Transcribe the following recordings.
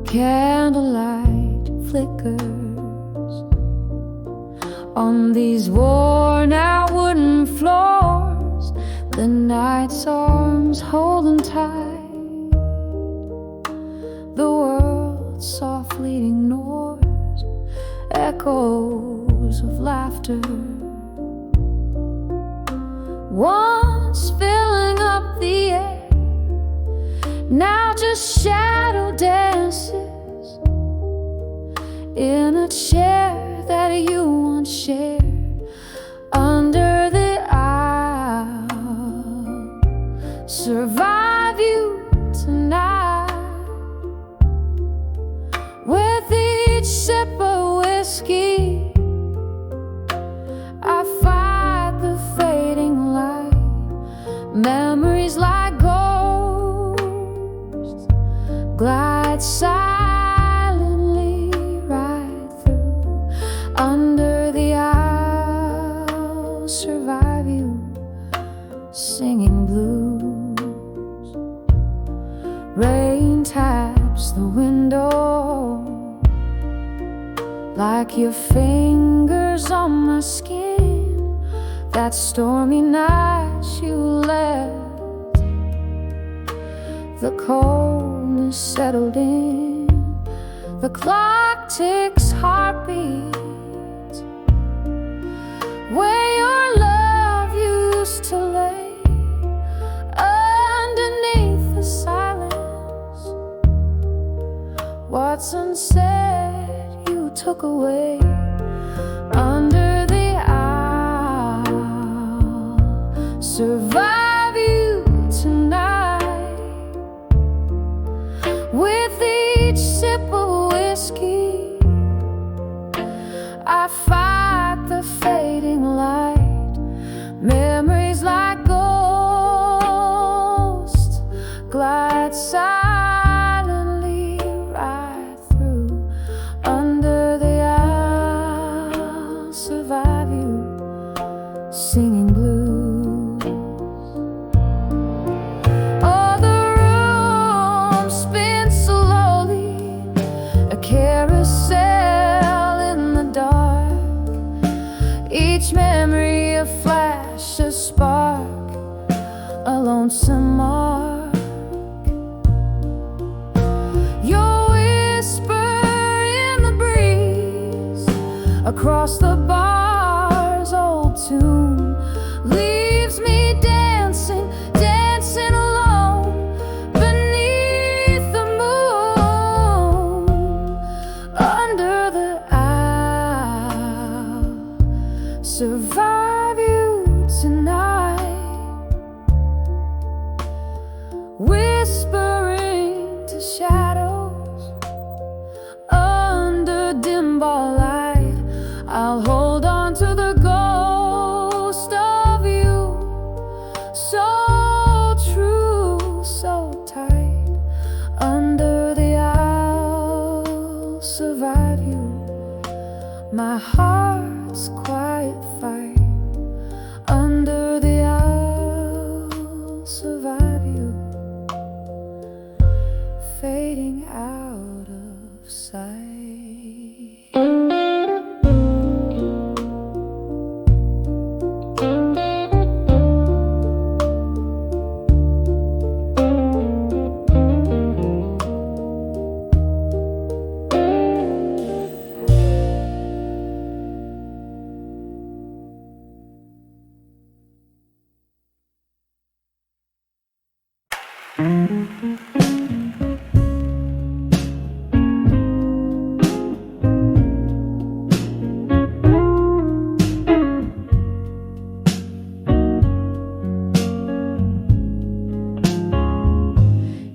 Candlelight flickers on these worn-out wooden floors. The night's arms holding tight. The world softly ignores echoes of laughter, once filling up the air, now just shadow dances in a chair that you once shared under the aisle. Survive you tonight with each sip of whiskey. I fight the fading light, memories like ghosts glide silently right through under the aisle. Survive you singing blues. Rain taps the window like your fingers on my skin. That stormy night you left, the coldness settled in. The clock ticks heartbeats where your love used to lay underneath the silence. What's unsaid you took away under the aisle. Survive you tonight with each sip of whiskey. I fight the fading light, memories like ghosts glide silently right through under the aisle. Survive you singing blues. Oh, the room spins slowly, a carousel in the dark. Each memory a flash, a spark, a lonesome mark. Your whisper in the breeze across the bar's old tune leaves me dancing, dancing alone beneath the moon under the aisle. Survive you tonight, whispering to shadows under dim ball light. I'll hold on to the ghost of you, so true, so tight under the aisle. Survive you, my heart's quiet fight under the aisle. Survive you, fading out of sight.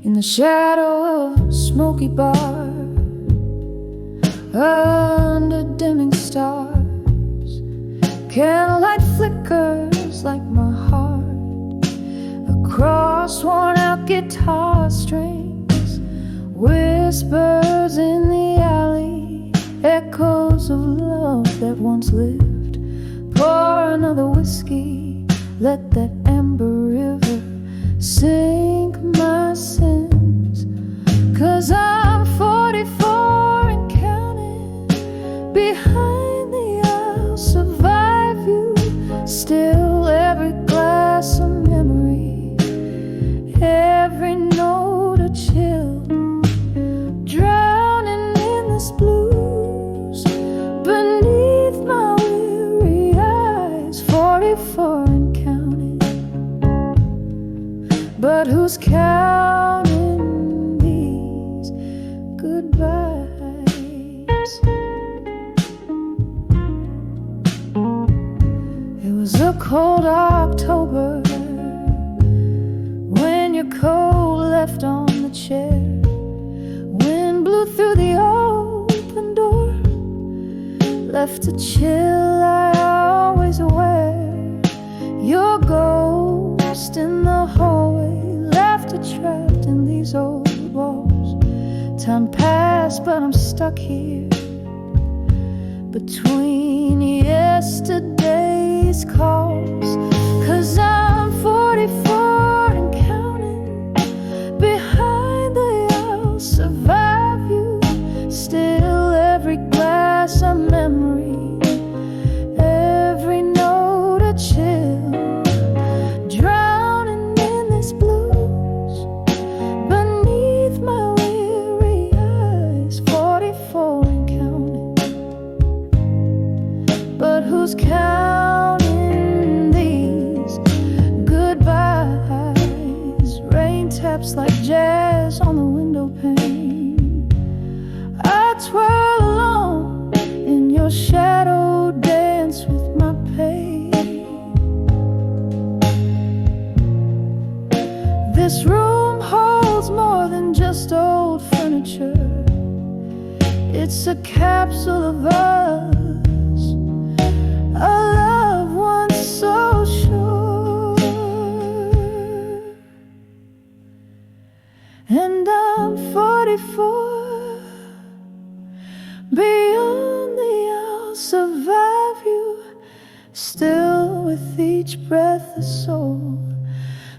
In the shadow of a smoky bar, under dimming stars, candlelight flickers like my heart. A across worn-out guitar strings, whispers in the alley, echoes of love that once lived. Pour another whiskey, let that amber river sink my sins. 'Cause I'm 44 and counting. Behind the I'll survive you. Still every glass of memory, every note a chill, drowning in this blues beneath my weary eyes. 44 and counting, but who's counting these goodbyes? It was a cold October when your coat left on the chair. Wind blew through the open door, left a chill I always wear. Your ghost in the hallway left her trapped in these old walls. Time passed, but I'm stuck here between yesterday's calls. 'Cause I'm 44 and counting. Behind the I'll survive you. Still every glass a memory, every note a chill, drowning in this blues beneath my weary eyes. 44 and counting, but who's counting these goodbyes? Rain taps like jazz on the window pane. I twirl along in your shadow, dance with my pain. This room holds more than just old furniture. It's a capsule of us, a love once so sure. And I'm 44. Beyond the I'll survive you. Still with each breath a soul,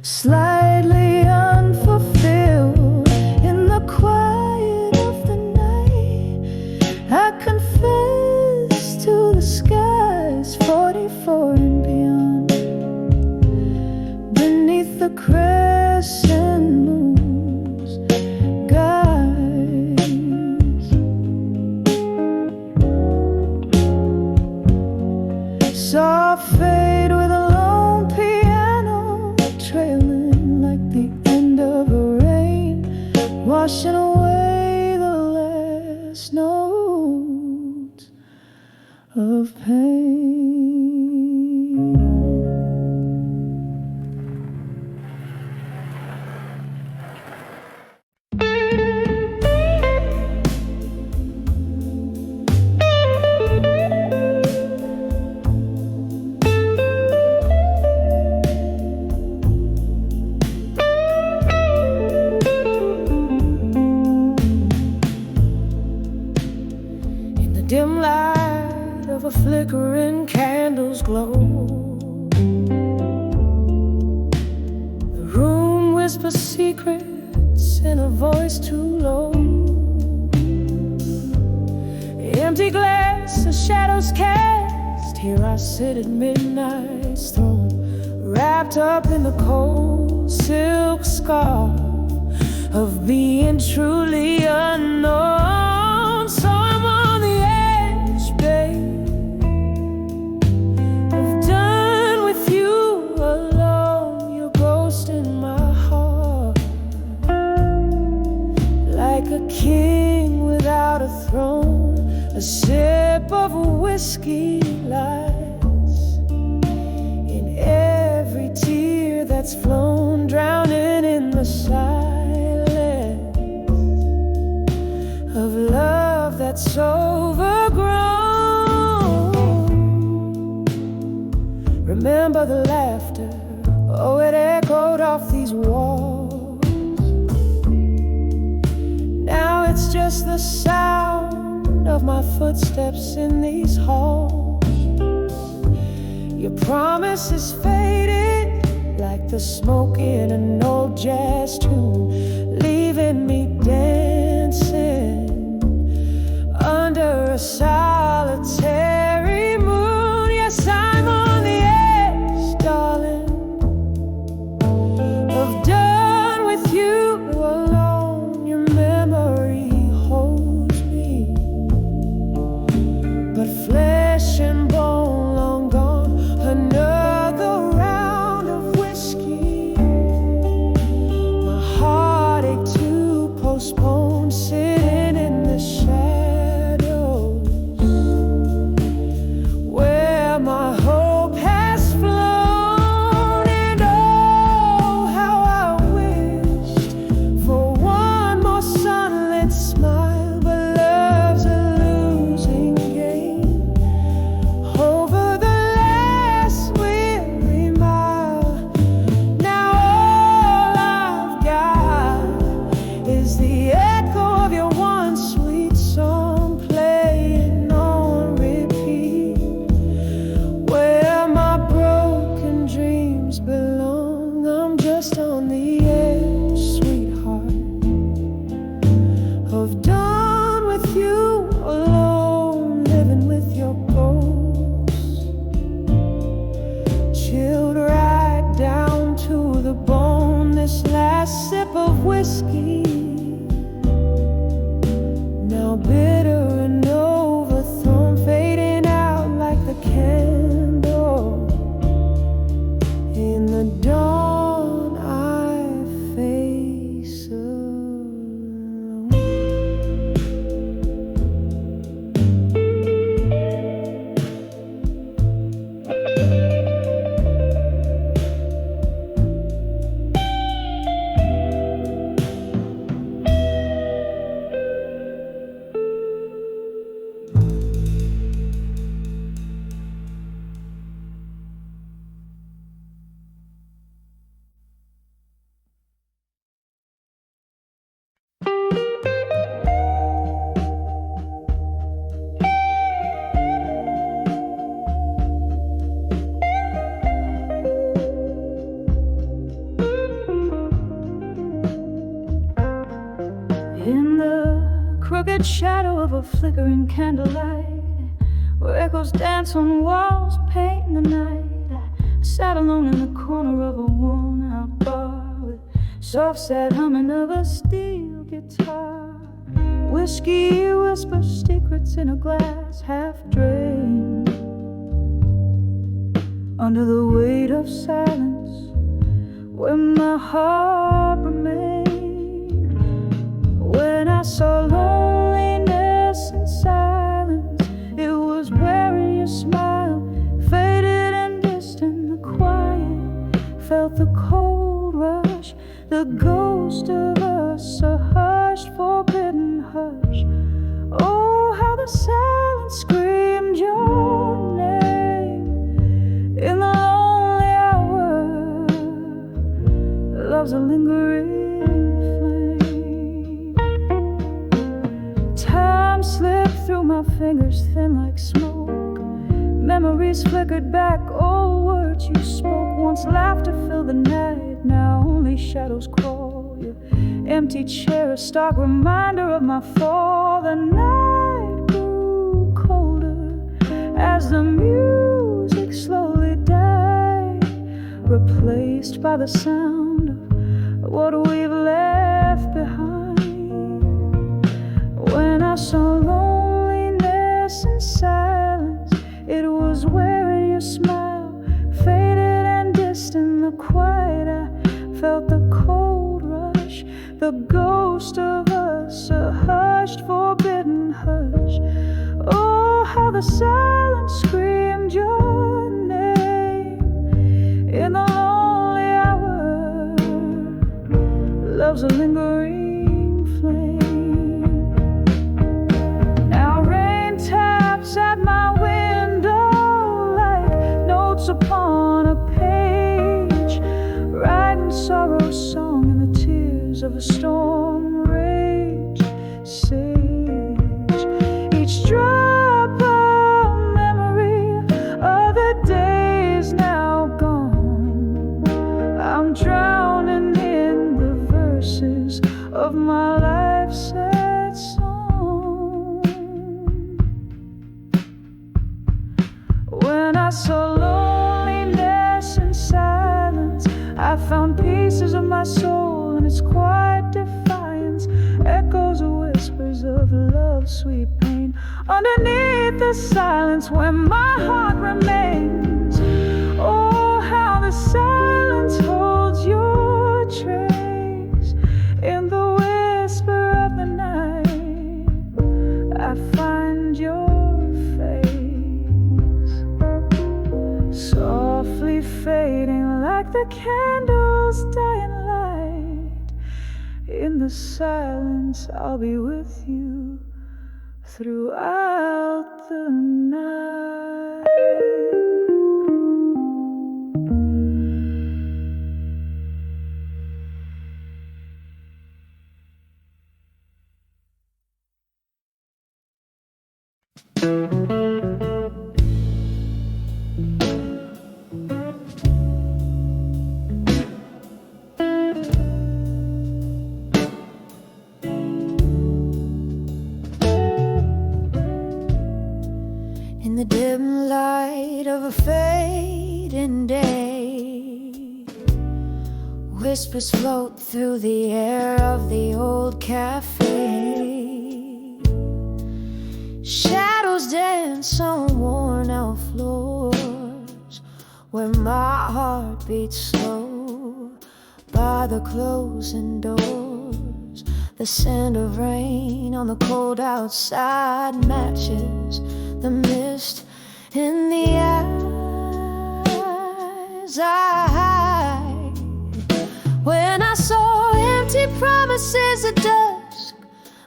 slightly unfulfilled. In the quiet of the night, I confess to the skies. 44 and beyond, beneath the crescent moon's guise. Soft fade with a lone piano, trailing like the end of a rain, washing away the last notes of pain. Dim light of a flickering candle's glow, the room whispers secrets in a voice too low. Empty glass, the shadows cast. Here I sit at midnight's throne, wrapped up in the cold silk scarf of being truly unknown. So I'm on the edge, babe, of done with you alone. Your ghost in my heart, like a king without a throne. A sip of whiskey lies in every tear that's flown, drowning in the silence of love that's overgrown. Remember the laughter, oh, it echoed off these it's just the sound of my footsteps in these halls. Your promise is faded like the smoke in an old jazz tune, leaving me dancing under a solitary moon. Yes, I'm on the edge, darling, of done with you alone. Your memory holds me, but flesh and bone long gone. Another round of whiskey, my heartache to postpone, sitting in the shadows where my hope has flown. And oh, how I wished for one more sunlit smile, but love's a losing game over the last weary mile. Now all I've got is the echo of your one sweet song playing on repeat, where my broken dreams belong. I'm just on the edge, sweetheart, of done with you alone, living with your ghost, chilled right down to the bone. This last sip of whiskey, now bitter and overthrown, fading out like the candle in the dawn I face alone. In the crooked shadow of a flickering candlelight, where echoes dance on walls, painting the night, I sat alone in the corner of a worn-out bar with soft, sad humming of a steel guitar. Whiskey whispers secrets in a glass half drained. Under the weight of silence, where my heart remained. When I saw loneliness and silence, it was wearing your smile, faded and distant, the quiet. Felt the cold rush, the ghost of us, a hushed, forbidden hush. Oh, how the silence screamed your name in the lonely hour. Love's a lingering slipped through my fingers, thin like smoke. Memories flickered back, old words you spoke. Once laughter filled the night, now only shadows crawl. Your empty chair, a stark reminder of my fall. The night grew colder as the music slowly died, replaced by the sound of what we've left behind. When I saw loneliness and silence, it was wearing your smile, faded and distant, the quiet. I felt the cold rush, the ghost of us, a hushed, forbidden hush. Oh, how the silence screamed your name in the lonely hour. Love's a lingering flame. At my window like notes upon a page, writing sorrow's song in the tears of a storm rage. of my life's sad song. When I saw loneliness and silence, I found pieces of my soul in its quiet defiance, echoes of whispers of love, sweet pain, underneath the silence where my heart remains. Oh, how the silence holds your trace in the whisper of the night. I find your face softly fading like the candle's dying light. In the silence I'll be with you throughout the night. In the dim light of a fading day, whispers float through the air of the old cafe. Shadows dance on worn out floors where my heart beats slow by the closing doors. The scent of rain on the cold outside matches the mist in the eyes I hide. When I saw empty promises at dusk,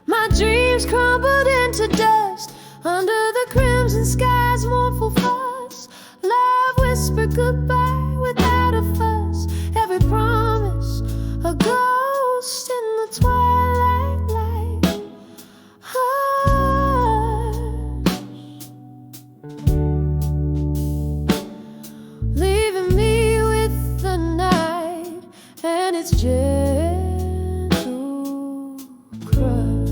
my dreams crumbled into dust. Under the crimson sky's mournful fuss, love whispered goodbye without a fuss. Every promise a ghost in the twilight light. Leaving me with the night and its gentle crush.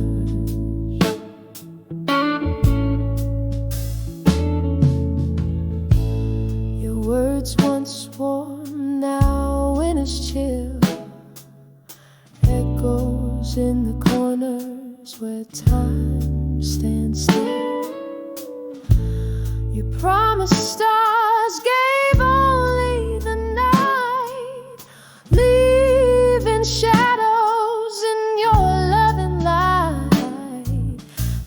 Your words once warm, now when it's chill, echoes in the corners where time stands still. You promised stars, gave only the night, leaving shadows in your loving light.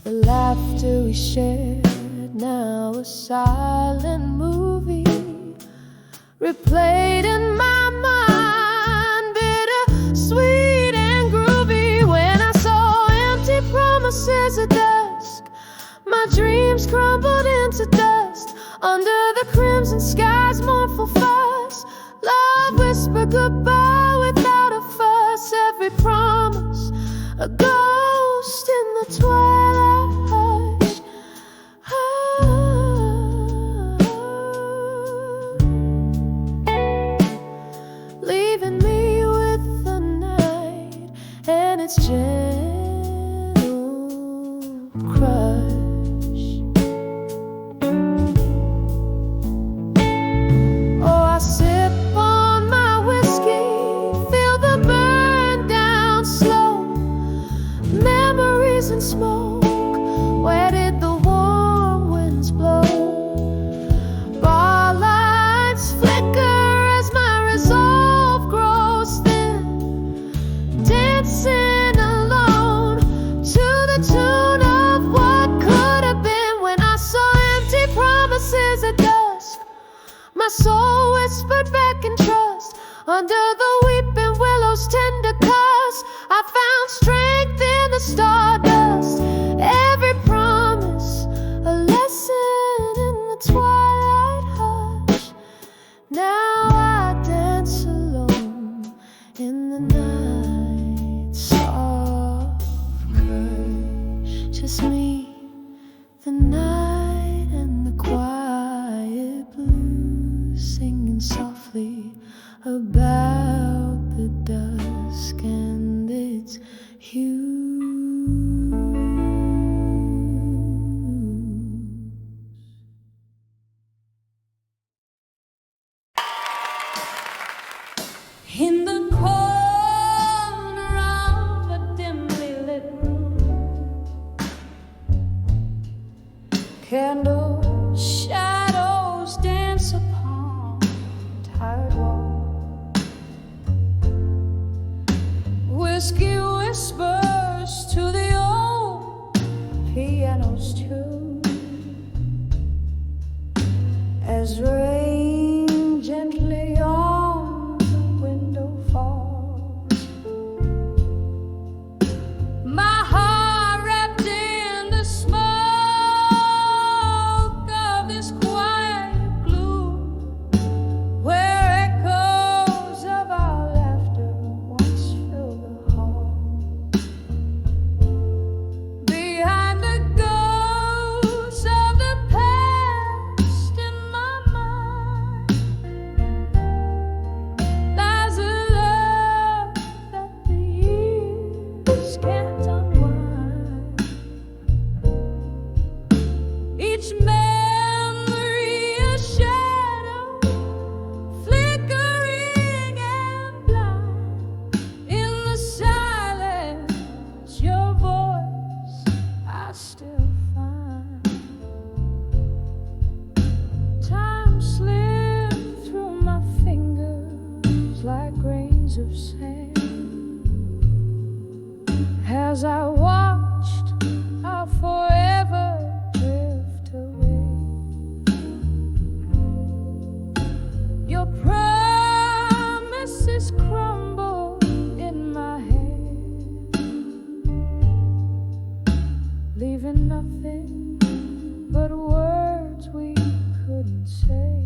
The laughter we shared, now a silent movie, replayed in my mind, bitter, sweet and groovy. When I saw empty promises at dusk, my dreams crumbled into dust. Under the crimson sky's mournful fuss, love whispered goodbye without a fuss. Every promise a ghost in the twilight hush. Leaving me with the night and its gentle crush. Oh, I sip on my whiskey, feel the burn down slow. Memories and smoke, where did the warm winds blow? Bar lights flicker as my resolve grows thin, dancing alone to the tune of what could have been. When I saw empty promises at dusk, my soul whispered back in trust. Under the weeping willow's tender cuss, I found strength in the stardust. Every promise a lesson in the twilight hush. Now I dance alone in the night's soft crush. Just me, the night and the quiet blues, singing softly about the dusk and its In the corner of a dimly lit room, candle shadows dance upon tired wall. Whiskey whispers to the old piano's tune as rain gently on the window falls. My heart wrapped in the smoke of this quiet gloom, where echoes of our laughter once filled the hall. Behind the ghosts of the past in my mind lies a love that the years can't unwind. Each memory a shadow, flickering and blind. In the silence, your voice I still find. Time slipped through my fingers like grains of sand as I watched our forever drift away. Your promises crumble in my hand, leaving nothing but words we couldn't say.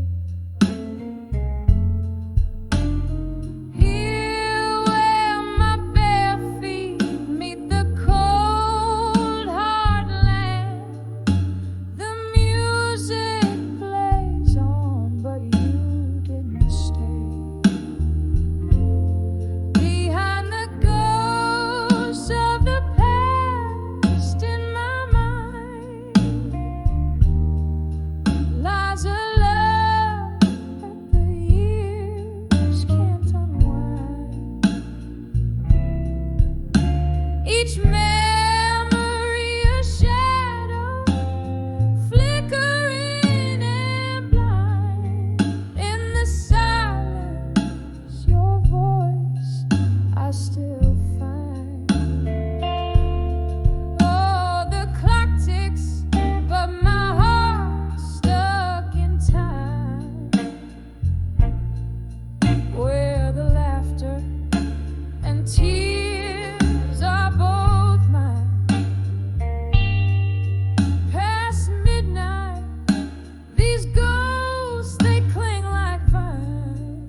Here where my bare feet meet the cold hard land, the music plays on, but you didn't stay. Behind the ghosts of the past in my mind lies a love that the years can't unwind. Each memory a shadow, flickering and blind. In the silence, your voice I still find. Oh, the clock ticks, but my heart's stuck in time, where the laughter and tears are both mine. Past midnight, these ghosts they cling like vine.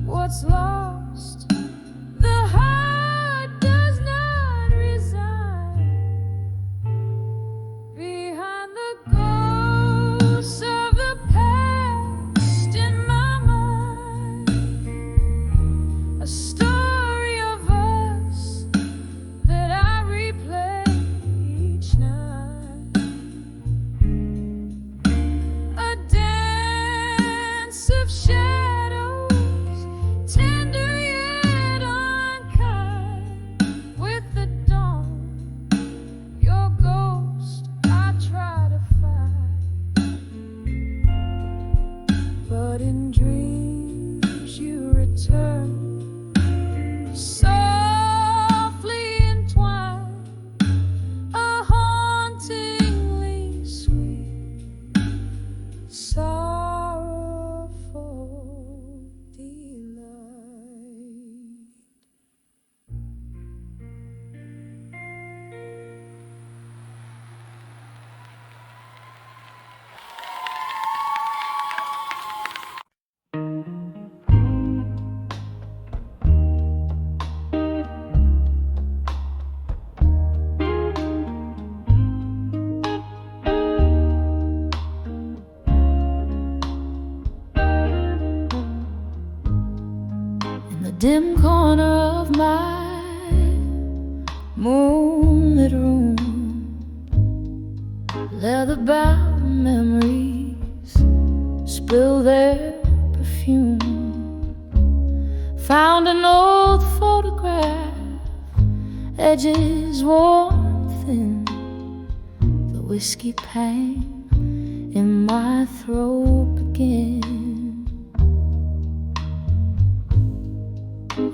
What's lost, the heart does not resign. Behind the ghosts of the past in my mind, a story of us that I replay each night. A dance of shadows, tender yet unkind. With the dawn, your ghost I try to find, but in dreams you return, softly entwined, a hauntingly sweet, sorrowful delight. In the dim corner of my moonlit room, leather-bound memories spill their perfume. Found an old photograph, edges worn thin, the whiskey pang in my throat begin.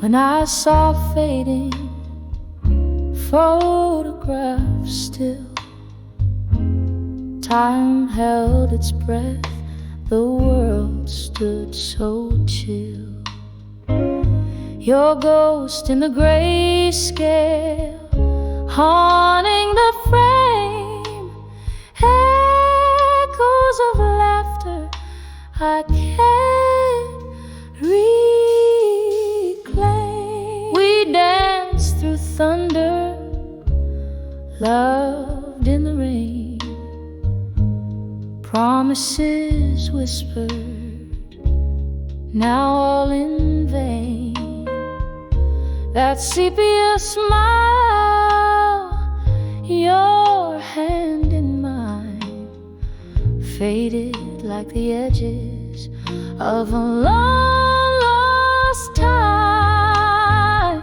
When I saw fading photographs still, time held its breath, the world stood so chill. Your ghost in the grayscale, haunting the frame, echoes of laughter I can't reclaim. We danced through thunder, loved in the rain, promises whispered, now all in vain. That sepia smile, your hand in mine, faded like the edges of a long lost time.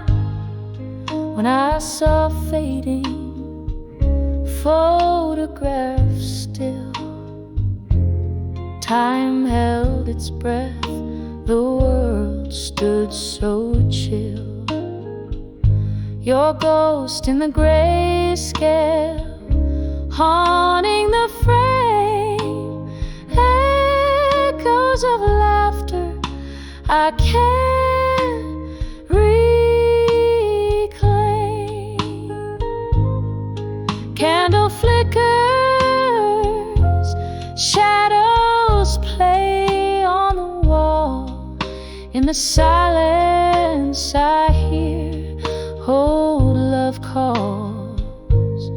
When I saw fading photographs still, time held its breath, the world stood so chill. Your ghost in the grayscale, haunting the frame, echoes of laughter I can't reclaim. Candle flickers, shadows play on the wall. In the silence I hear old love calls,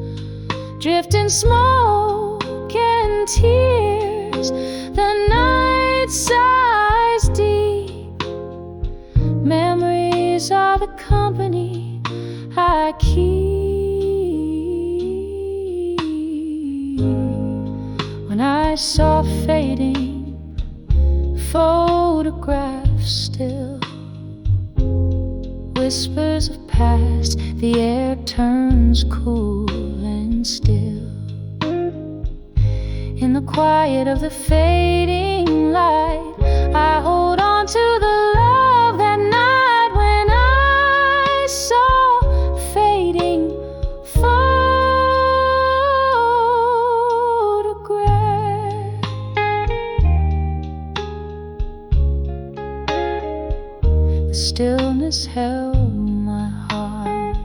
drifting smoke and tears, the night sighs deep. Memories are the company I keep. When I saw fading photographs still, whispers of past, the air turns cool and still. In the quiet of the fading light, I hold on to the love that night when I saw fading photograph. The stillness held my heart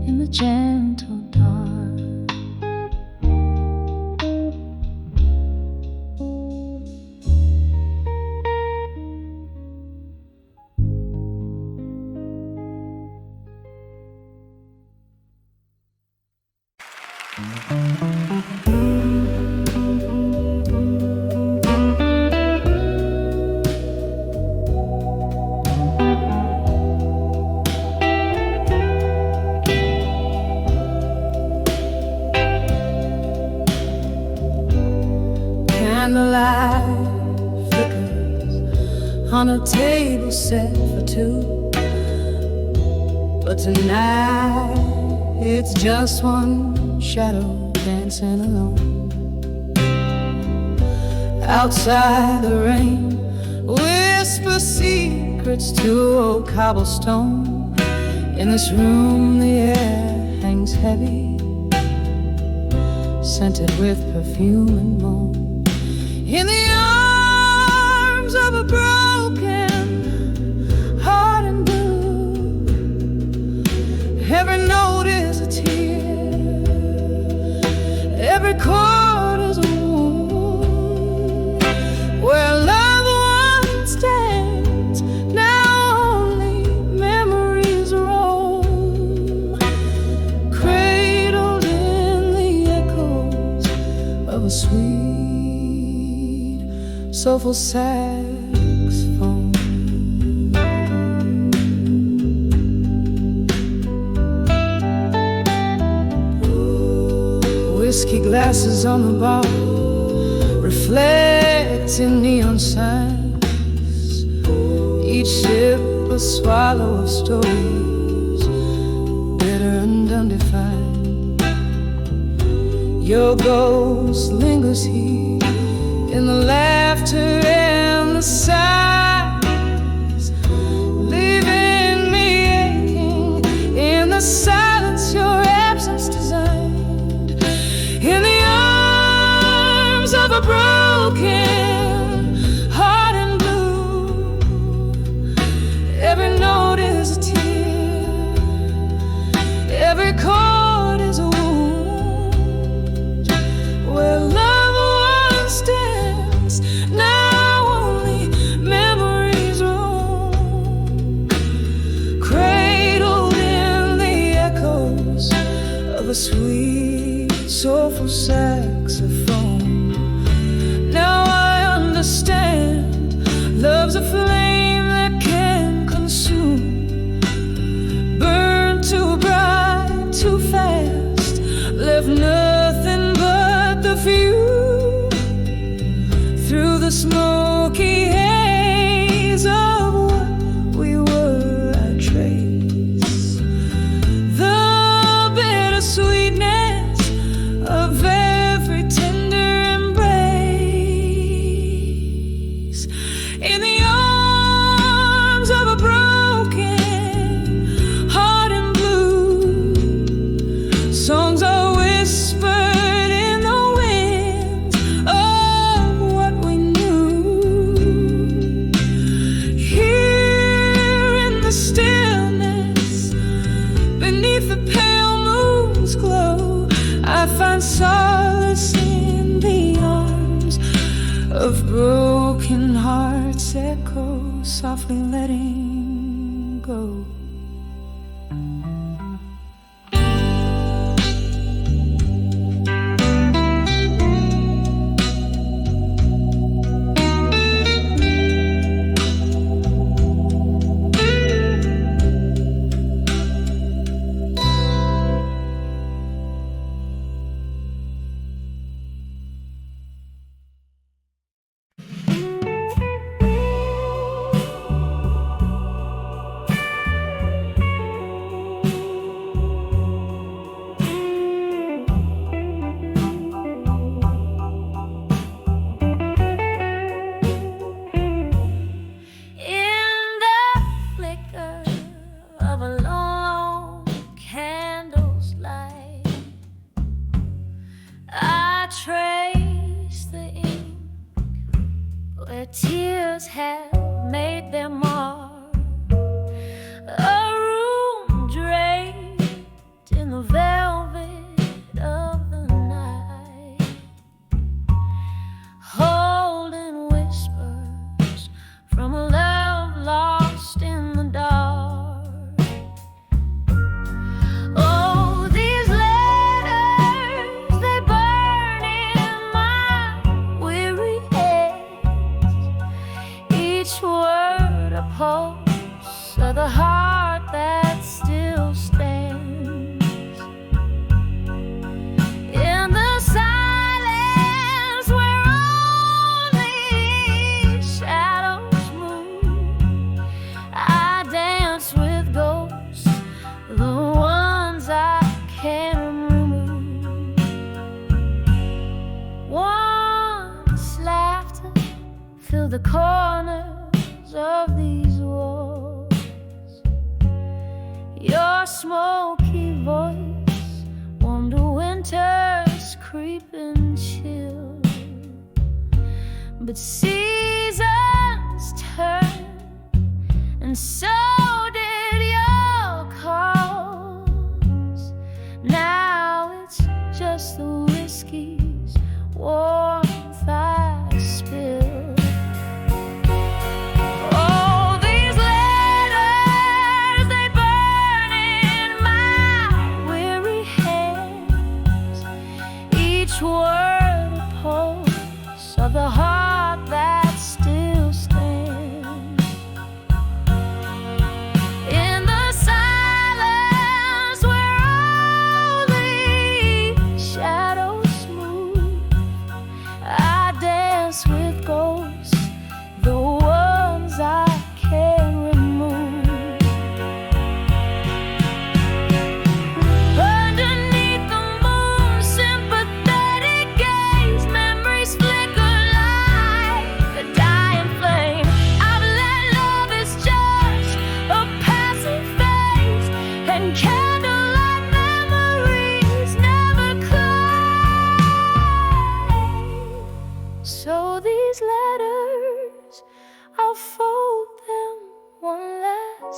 in the gentle dark. Candlelight flickers on a table set for two, but tonight it's just one shadow dancing alone. Outside the rain whispers secrets to old cobblestone. In this room the air hangs heavy, scented with perfume and moan. In the arms of a broken heart and blue, every note is a tear, every chord is a wound. Where love once danced, now only memories roam, cradled in the echoes of a sweet soulful saxophone. glasses on the bar, reflecting neon signs. Each sip a swallow of stories, bitter and undefined. Your ghost lingers here in the laughter and the sighs, leaving me aching in the silence your absence designed. In the arms of a broken heart and blue, every note is a tear, every chord is a wound. Where love once stands, now only memories roam, cradled in the echoes of a sweet, soulful saxophone. Now I understand, love's a flame that can consume, burn too bright, too fast, left nothing but the view through the smoky haze of what we were. I trace the bittersweetness of every tender embrace. In the arms of a broken heart and blue, songs are whispered in the winds of what we knew. Here in the stillness, beneath the pale moon's glow, I find solace in the arms of broken hearts echo, softly letting go. In the flicker of a long candle's light, I trace the ink where tears have made their mark. A room draped in the velvet of the night, holding whispers from a love lost in the dark. Oh, these letters, they burn in my weary head, each word a pulse of the heart that still stands. In the silence where only shadows move, I dance with ghosts, the ones I can't remove. Once laughter filled the corners of these walls. Your smoky voice warmed a winter's creeping chill. But seasons turn, and so did your calls. Now it's just the whiskey's warmth I spill. Oh, these letters, they burn in my weary hands, each word a pulse of the heart that still stands.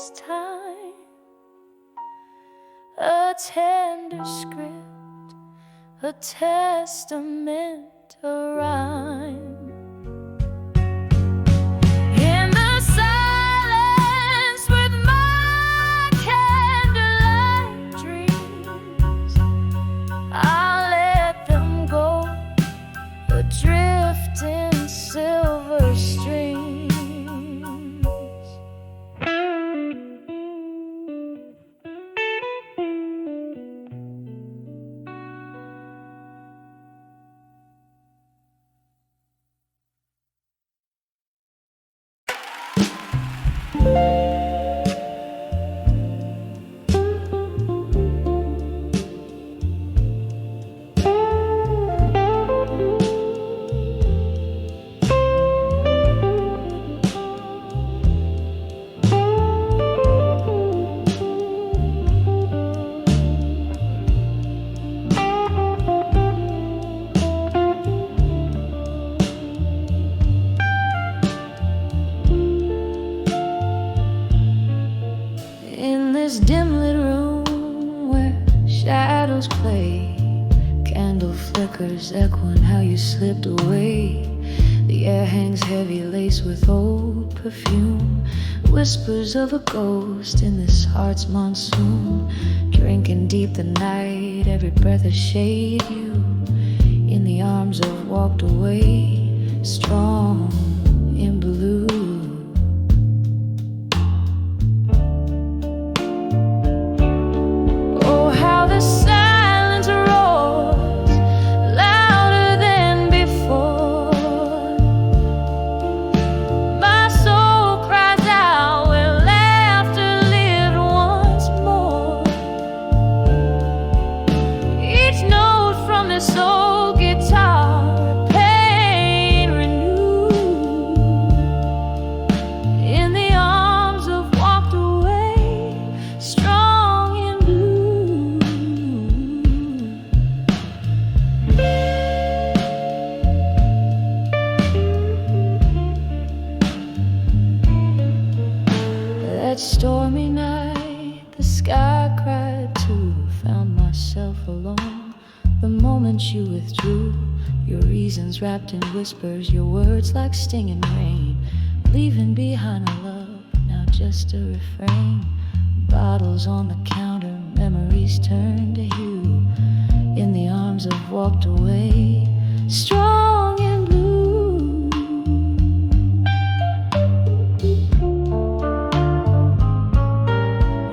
this time, a tender script, a testament, a rhyme. In the silence with my candlelight dreams, I'll let them go, adrift in silver streams. In this dim lit room where shadows play, candle flickers echoing how you slipped away. The air hangs heavy, laced with old perfume, whispers of a ghost in this heart's monsoon. Drinking deep the night, every breath a shade. You in the arms of walked away, strong in blue. Soul guitar, pain renewed. In the arms of walked away, strong in blue. That stormy night, the sky cried too. Found myself alone the moment you withdrew, your reasons wrapped in whispers, your words like stinging rain, leaving behind a love, now just a refrain. Bottles on the counter, memories turn to hue. In the arms of walked away, strong in blue.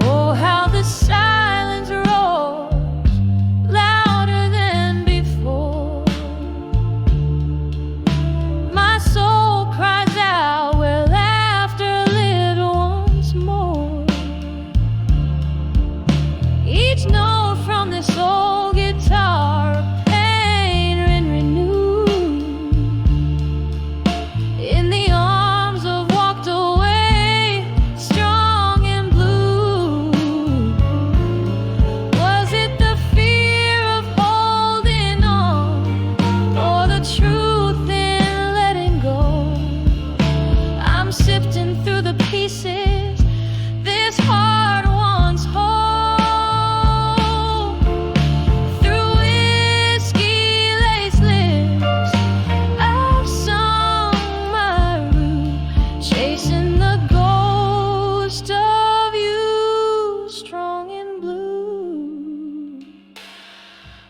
Oh, how the silence roars, louder than before. My soul cries out where laughter lived once more. Each note from this old guitar, pain and renewed. In the arms of walked away, strong and blue. Was it the fear of holding on, or the truth in letting go? I'm sifting through the pieces this heart once whole. Through whiskey laced lips, I've sung my rue, chasing the ghost of you, strong and blue.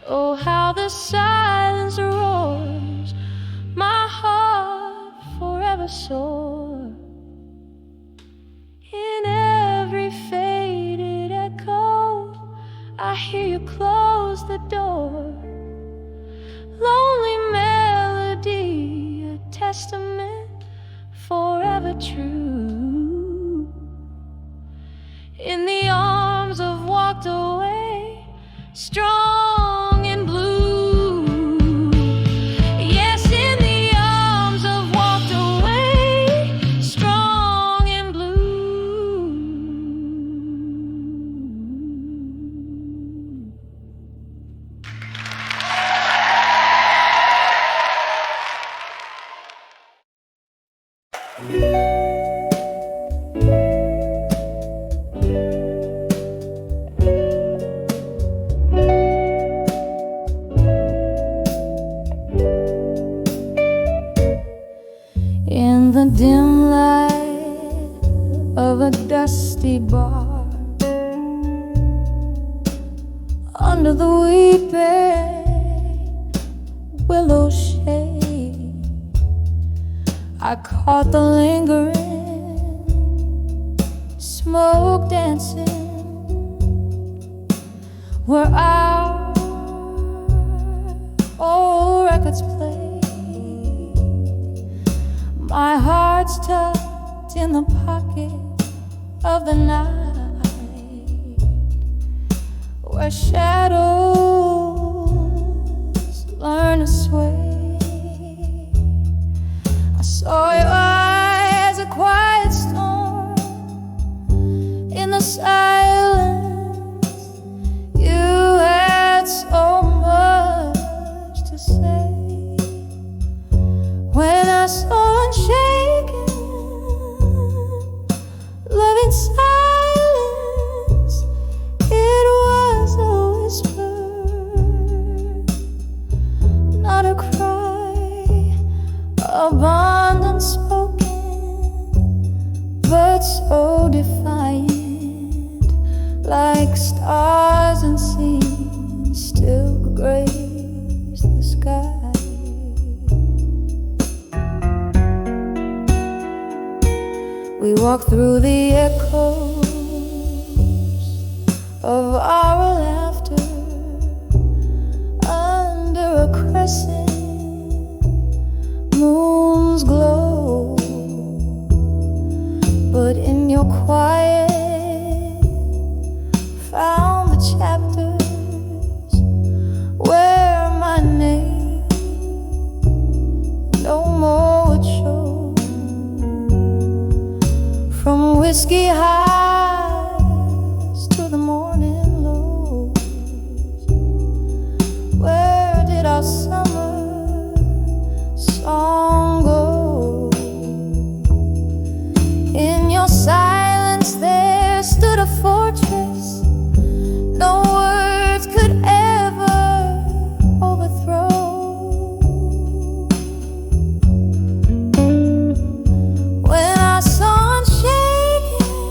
Oh, how the silence roars, my heart forever sore. In every faded echo, I hear you close the door. Lonely melody, a testament forever true. In the arms of walked away, strong and blue. Yes, in the arms of walked away, strong and blue. of a dusty bar. Under the weeping willow shade, I caught the lingering smoke dancing where our old records play. My heart's tucked in the pocket of the night, where shadows learn to sway. I saw your eyes, a quiet storm in the silence. You had so much to say. When I saw unshaken, loving silence, it was a whisper, not a cry, a bond unspoken, but so defiant, like stars unseen still grace the sky. We walk through the echoes of our laughter under a crescent moon's glow. But in your quiet found the chapters where my name no more would show. From whiskey highs to the morning lows, where did our summer song go? In your silence there stood a fortress no words could ever overthrow. When I saw unshaken,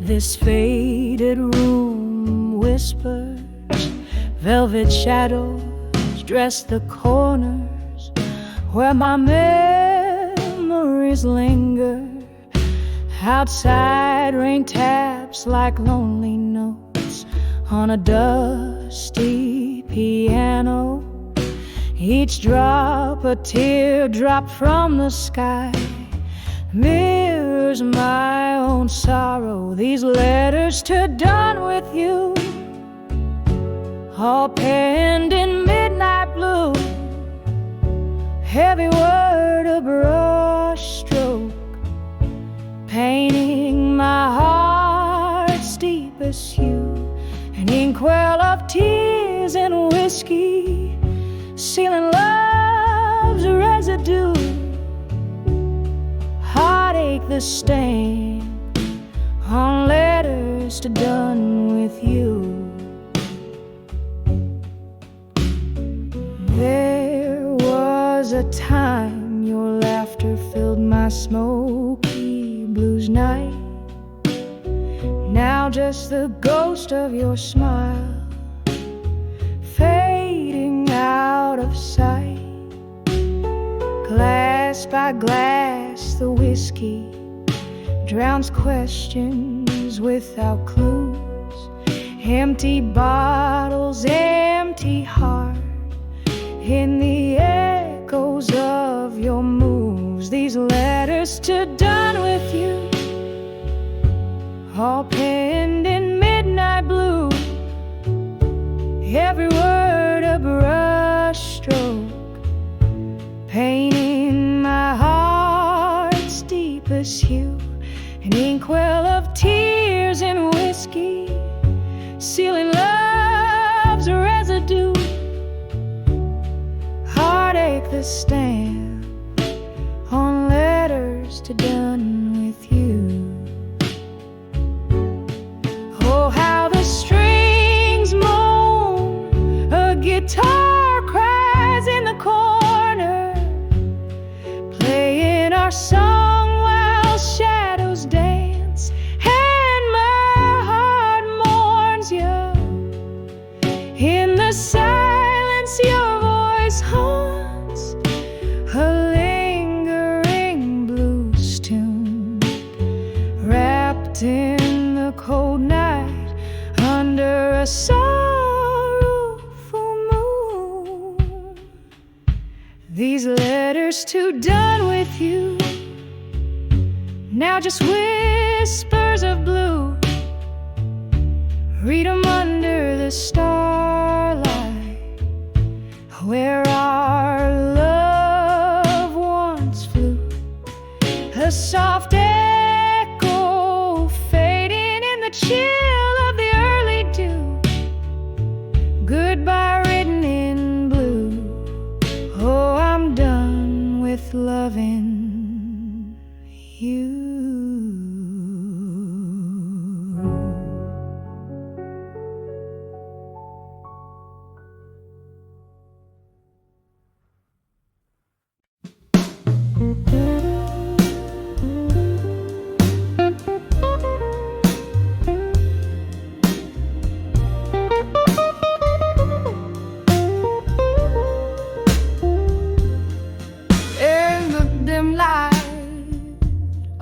This faded room whispers, velvet shadows dress the corners where my memories linger. Outside, rain taps like lonely notes on a dusty piano. Each drop a teardrop from the sky mirrors my own sorrow. These letters to done with you, all penned in midnight blue. Heavy word, a brush stroke, painting my heart's deepest hue. An inkwell of tears and whiskey, sealing love's residue. Heartache, the stain on letters to done with you. There was a time your laughter filled my smoky blues night. Now just the ghost of your smile, fading out of sight. Glass by glass, the whiskey drowns questions without clues. Empty bottles, empty heart, in the echoes of your moves. These letters to done with you, all penned in midnight blue. Every word a brush stroke, painting my heart's deepest hue. An inkwell of tears and whiskey, sealing love's residue. Heartache, the stamp on letters to done with you. Oh, how the strings moan, a guitar cries in the corner, playing our song while shadows dance, and my heart mourns you. In the silence your voice haunts, a lingering blues tune, wrapped in the cold night under a sorrowful moon. These letters to done with you, now just whispers of blue. Read 'em under the starlight, where our love once flew. A soft echo fading in the chill of the early dew. Goodbye written in blue. Oh, I'm done with loving you.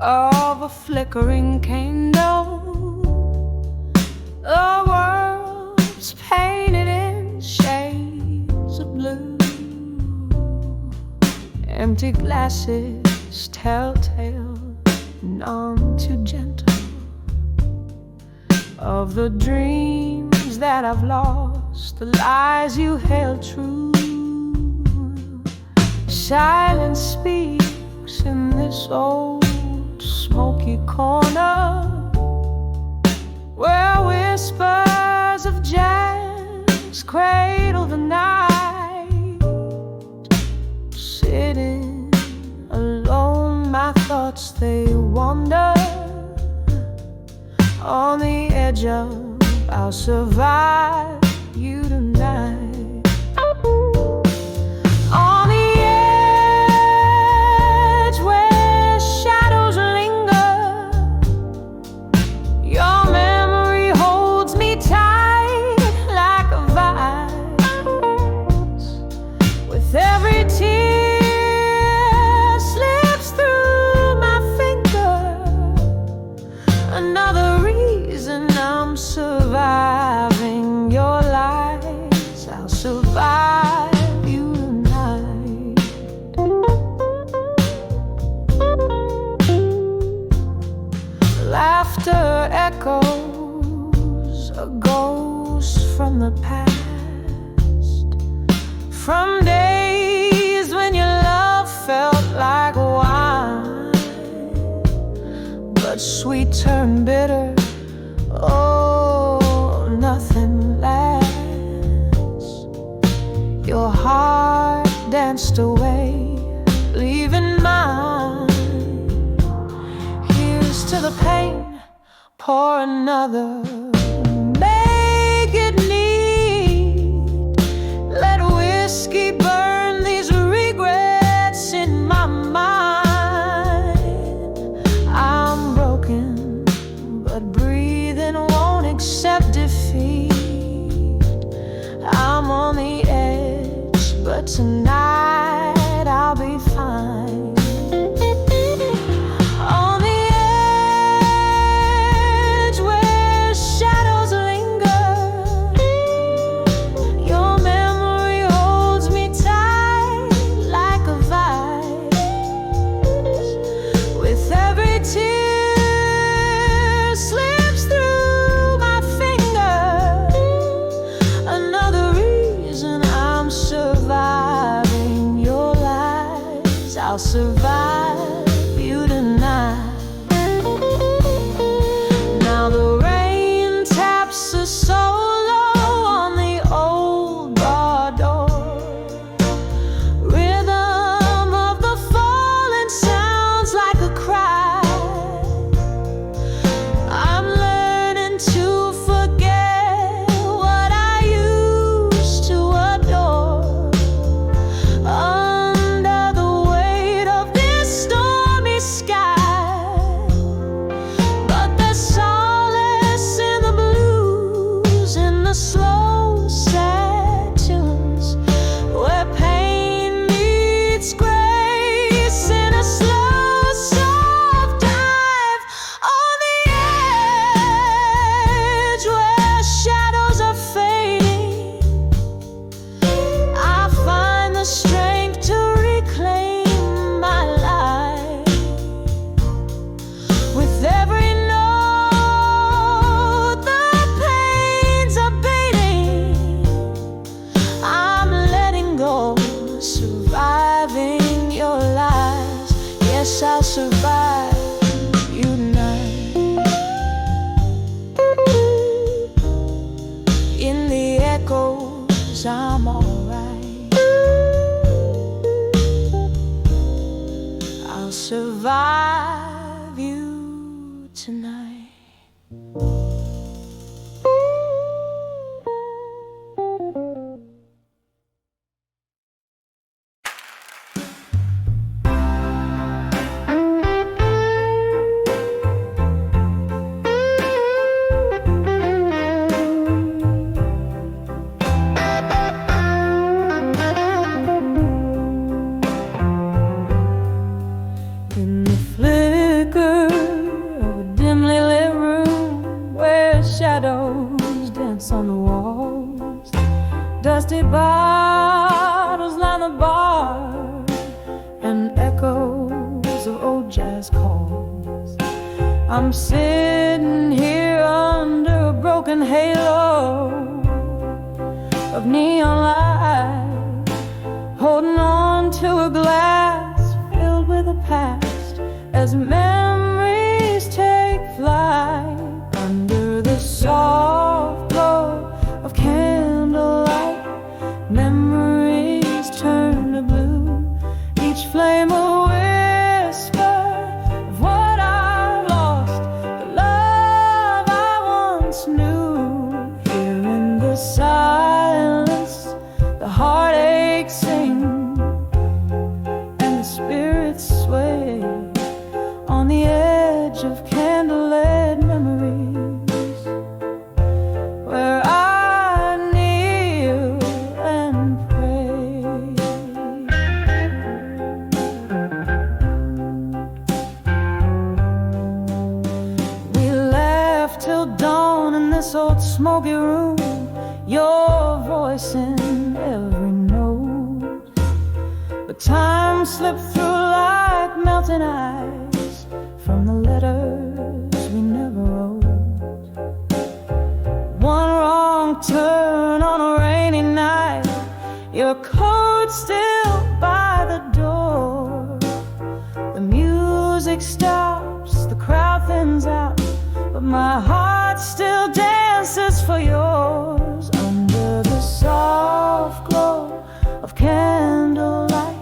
Of a flickering candle, the world's painted in shades of blue. Empty glasses, telltale, none too gentle, of the dreams that I've lost, the lies you held true. Silence speaks in this old smoky corner, where whispers of jazz cradle the night. Sitting alone, my thoughts they wander on the edge of I'll survive you tonight. On the edge where shadows linger, your reason I'm surviving your lies. I'll survive you tonight. Laughter echoes, a ghost from the past, from days when your love felt like wine, but sweet turned bitter. Oh, nothing lasts. Your heart danced away, leaving mine. Here's to the pain, pour another. Make it neat. Let whiskey burn these regrets in my mind. I'm broken, but breathing won't accept defeat. I'm on the edge, but tonight I'll be fine. On the edge where shadows linger, your memory holds me tight like a vice. With every tear slips through my finger, another reason I'm surviving your lies. I'll survive you tonight. Now the rain taps a solo on the old bar door. Rhythm of the falling sounds like a cry. I'm learning to forget what I used to adore. Under the weight of this stormy sky, but there's solace in the blues, in the slow, sad tunes, where pain meets grace in a slow, soft dive. On the edge where shadows are fading, I find the strength to reclaim my life. With every note, the pain's abating. I'm letting go, surviving your lies. Yes, I'll survive you tonight. In the echoes, I'm alright. I'll survive you tonight. In the flicker of a dimly lit room where shadows dance on the walls, dusty bottles line the bar, and echoes of old jazz chords. I'm sitting here under a broken halo of neon light, holding on to a glass filled with the past as memories take flight. Under the soft glow of candlelight, memories turn to blue, each flame a whisper of what I lost, the love I once knew. Here in the silence, the heartache sings and the spirits sway on till dawn in this old smoky room, your voice in every note. But time slipped through like melting ice from the letters we never wrote. One wrong turn on a rainy night, your coat still by the door. The music stops, the crowd thins out, but my heart still dances for yours. Under the soft glow of candlelight,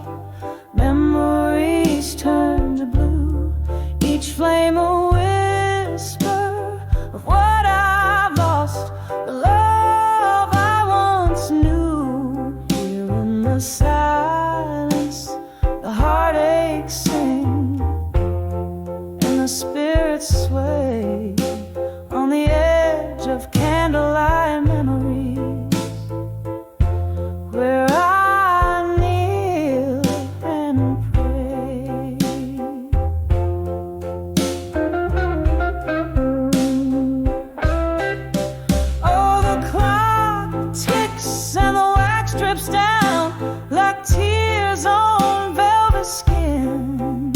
memories turn to blue, each flame a whisper of what I've lost, the love I once knew. Here in the silence, the heartaches sing and the spirits sway on the edge of candlelight memories, where I kneel and pray. Oh, the clock ticks and the wax drips down like tears on velvet skin.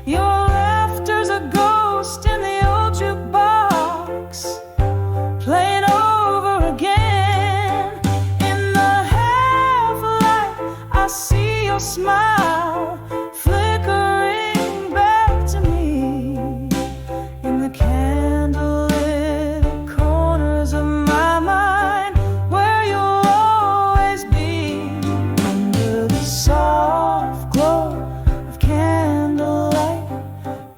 Your laughter's a ghost in the old jukebox, playing over again. In the half-light, I see your smile flickering back to me. In the candlelit corners of my mind, where you'll always be. Under the soft glow of candlelight,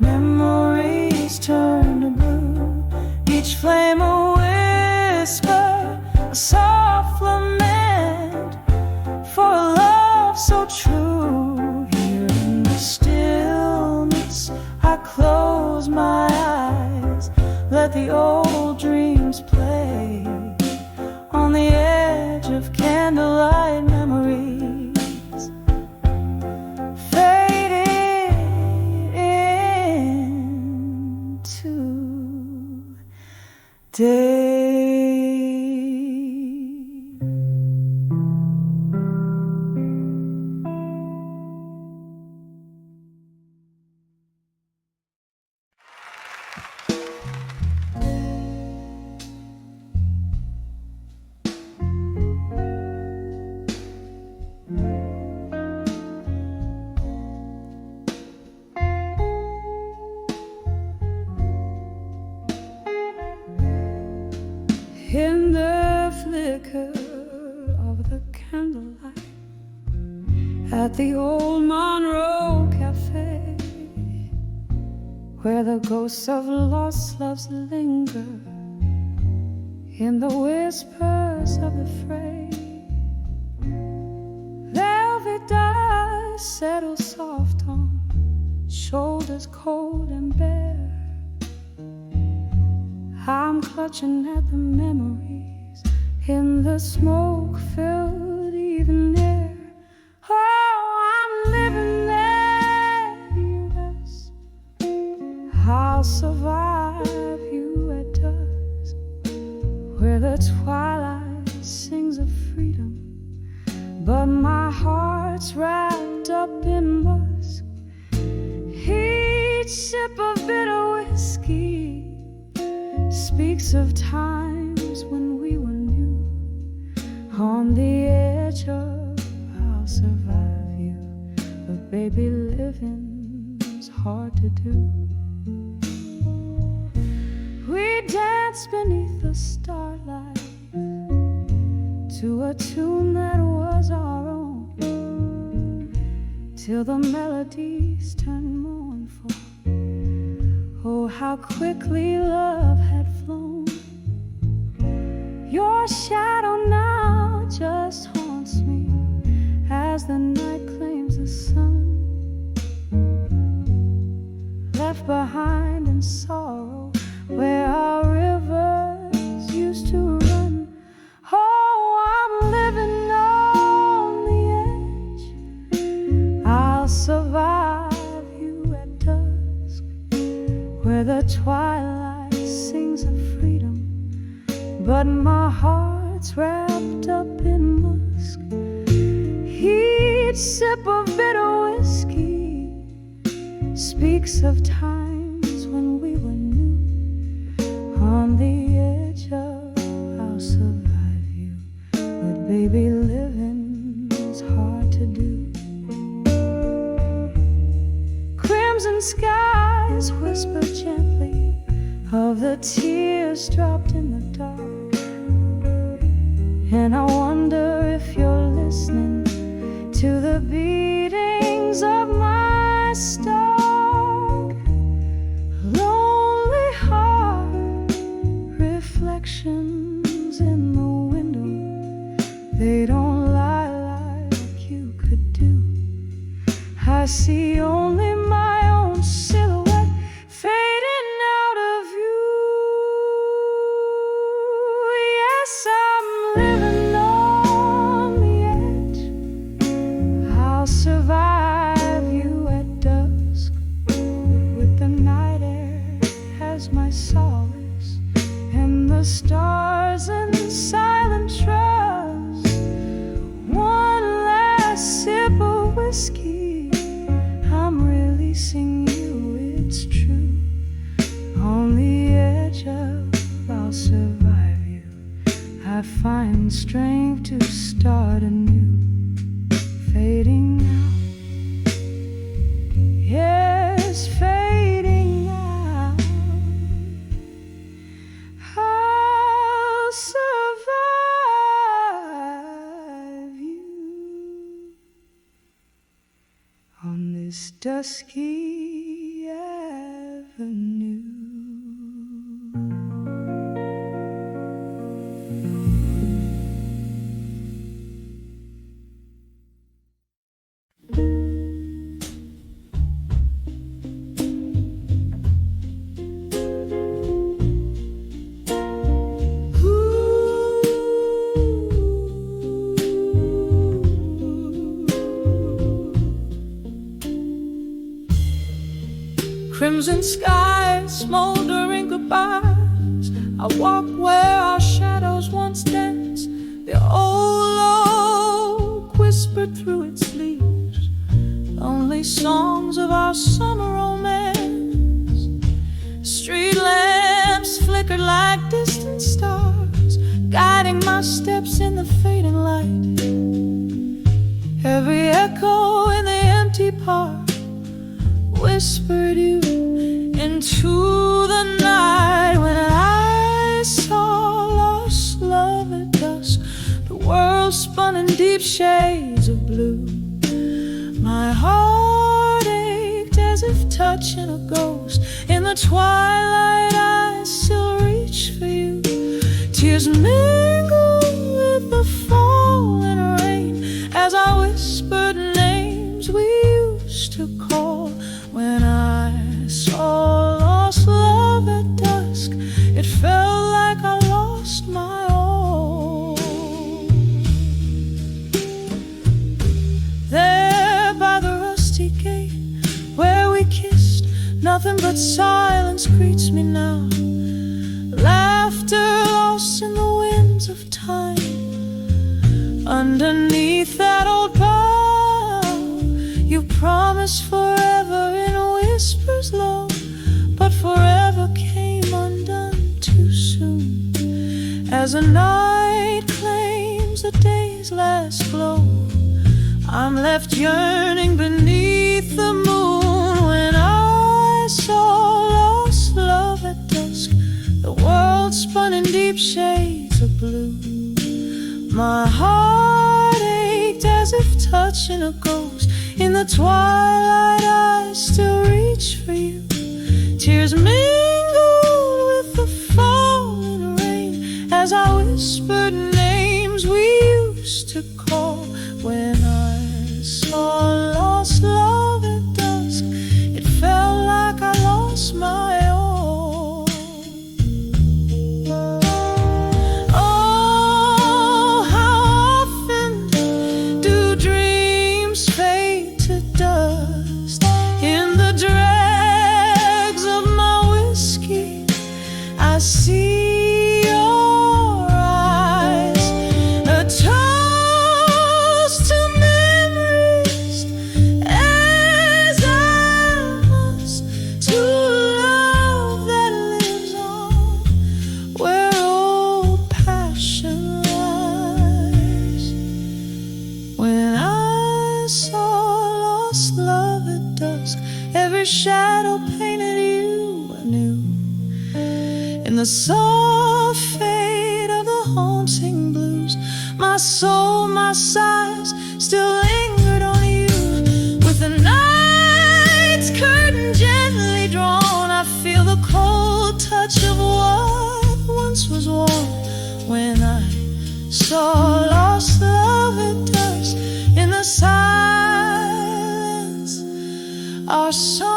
memories turn to blue, each flame a whisper, a soft lament for a love so true. Here in the stillness, I close my eyes, let the old dreams play on the edge of candlelight memories, fading into day. In the flicker of the candlelight at the old Monroe Cafe, where the ghosts of lost loves linger in the whispers of the fray. Velvet dust settles soft on shoulders cold and bare. I'm clutching at the memories in the smoke-filled evening air. Oh, I'm living there, you rest. I'll survive you at dusk, where the twilight sings of freedom, but my heart's wrapped up in musk. Each sip of bitter whiskey speaks of times when we were new. On the edge of I'll survive you, but baby, living's hard to do. We danced beneath the starlight to a tune that was our own, till the melodies turned mournful. Oh, how quickly love had flown. Your shadow now just haunts me as the night claims the sun, left behind in sorrow where our rivers used to run. Oh, I'm living on the edge. I'll survive you at dusk, where the twilight sings of freedom, but my heart's wrapped up in musk. Each sip of bitter whiskey speaks of times when we were new. On the edge of I'll survive you, but baby, living's hard to do. Crimson skies whisper gently of the tears dropped in the dark, and I wonder if you're listening to the beatings of my stomach. Lonely heart, reflections in the window, they don't lie like you could do. I see only my own silhouette fading out of you. Yes, I'm living on the edge. I'll survive you at dusk, with the night air as my solace, and the stars in silent trust. One last sip of whiskey, I'm releasing you, it's true. On the edge of I'll survive you, I find strength to start anew. Fading out, yes, fading out. I'll survive you on this dusky avenue. Crimson skies, smoldering goodbyes. I walk where our shadows once danced. The old oak whispered through its leaves lonely songs of our summer romance. Street lamps flickered like distant stars, guiding my steps in the fading light. Every echo in the empty park whispered you into the night. When I saw lost love at dusk, the world spun in deep shades of blue. My heart ached as if touching a ghost. In the twilight I still reach for you. Tears mingle with the falling rain as I whispered names we used to call. When I saw lost love at dusk, it felt like I lost my all. There by the rusty gate where we kissed, nothing but silence greets me now. Laughter lost in the winds of time. Underneath that old bough, you promised forever in whispers low, but forever came undone too soon. As the night claims the day's last glow, I'm left yearning beneath the moon. When I saw lost love at dusk, the world spun in deep shades of blue. My heart ached as if touching a ghost. In the twilight I still reach for you. Tears mingled with the falling rain as I whispered names we used to call. When I saw lost love at dusk, it felt like I lost my all. Oh, how often do dreams fade to dust? In the dregs of my whiskey, I see your the soft fade of the haunting blues. My soul, my sighs still lingered on you. With the night's curtain gently drawn, I feel the cold touch of what once was warm. When I saw lost love at dusk in the silence, our song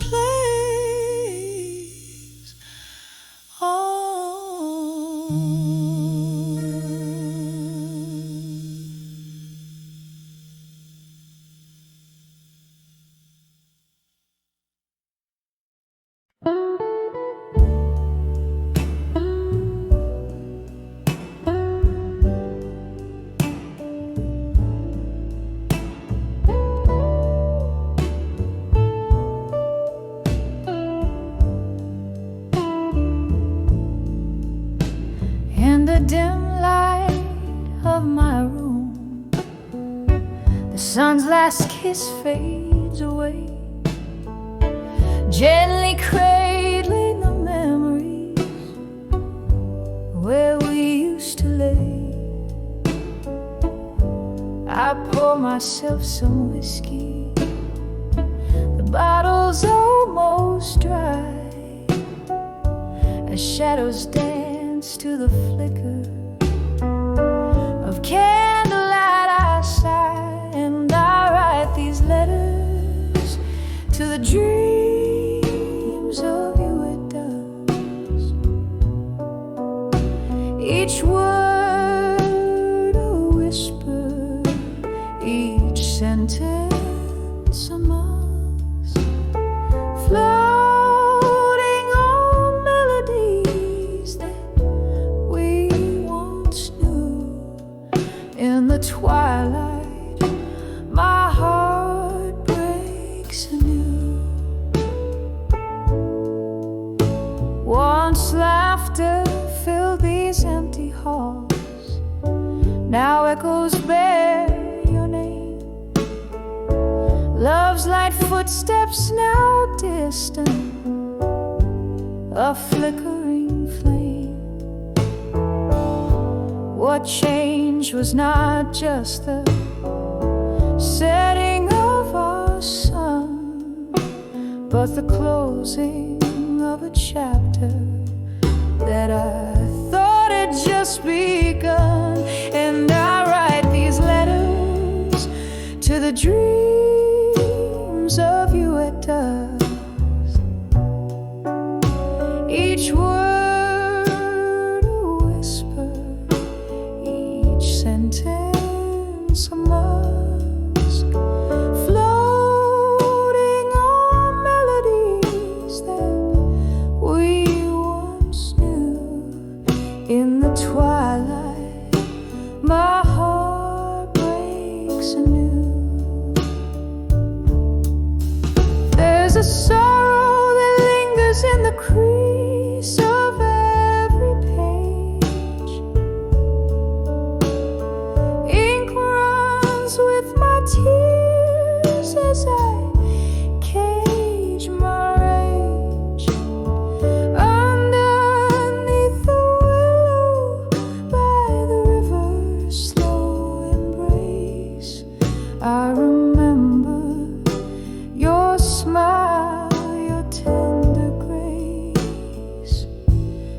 plays on. In the dim light of my room, the sun's last kiss fades away, gently cradling the memories where we used to lay. I pour myself some whiskey, the bottle's almost dry, as shadows dance to the flicker of candlelight. I sigh and I write these letters to the dreams of you at dusk. Each word a whisper, each sentence a musk, floating on melodies that we once knew. In the twilight, my heart breaks anew. Once laughter filled these empty halls, now echoes bear your name. Love's light footsteps now distant, a flickering flame. What changed was not just the setting of our sun, but the closing of a chapter that I thought had just begun. And I write these letters to the dreams of you at dusk. Each word a whisper, each sentence a musk, floating on melodies that we once knew. In the twilight, my heart breaks anew. There's a sorrow that lingers in the crease of every page. Ink runs with my tears as I cage my rage. Underneath the willow by the river's slow embrace, I remember your smile, your tender grace.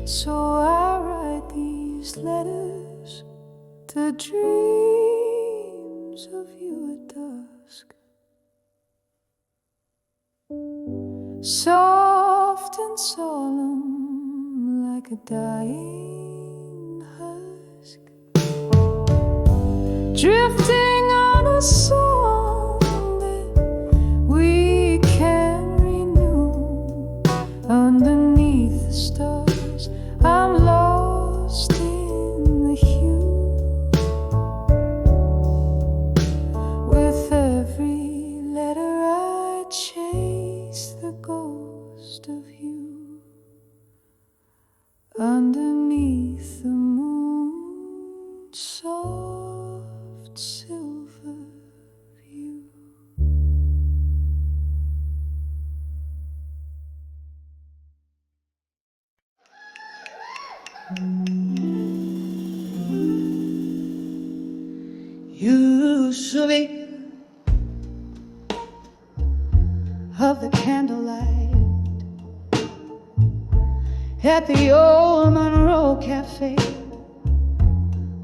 So I write these letters to dreams of you at dusk. Soft and solemn like a dying husk, drifting on a song that we can renew. Underneath the stars, I'm lost in the hue. With every letter I chase the ghost of you. Underneath the moon, soft silver. Usually of the candlelight at the old Monroe Cafe,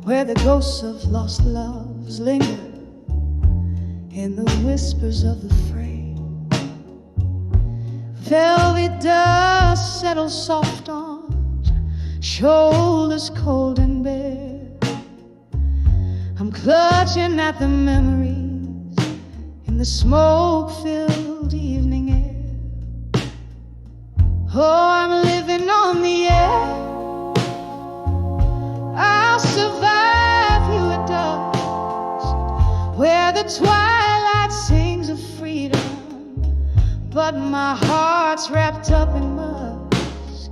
where the ghosts of lost loves linger in the whispers of the fray. Velvet dust settles soft on shoulders cold and bare. I'm clutching at the memories in the smoke-filled evening air. Oh, I'm living on the edge. I'll survive you at dusk, where the twilight sings of freedom, but my heart's wrapped up in musk.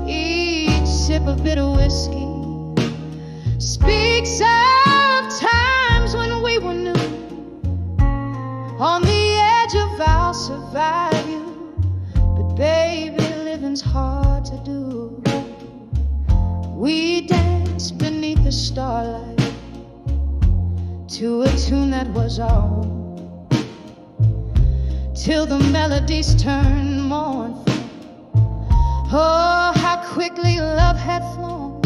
Each sip of bitter whiskey speaks of times when we were new. On the edge of I'll survive you, but baby, living's hard to do. We danced beneath the starlight to a tune that was our own, till the melodies turned mournful. Oh, how quickly love had flown.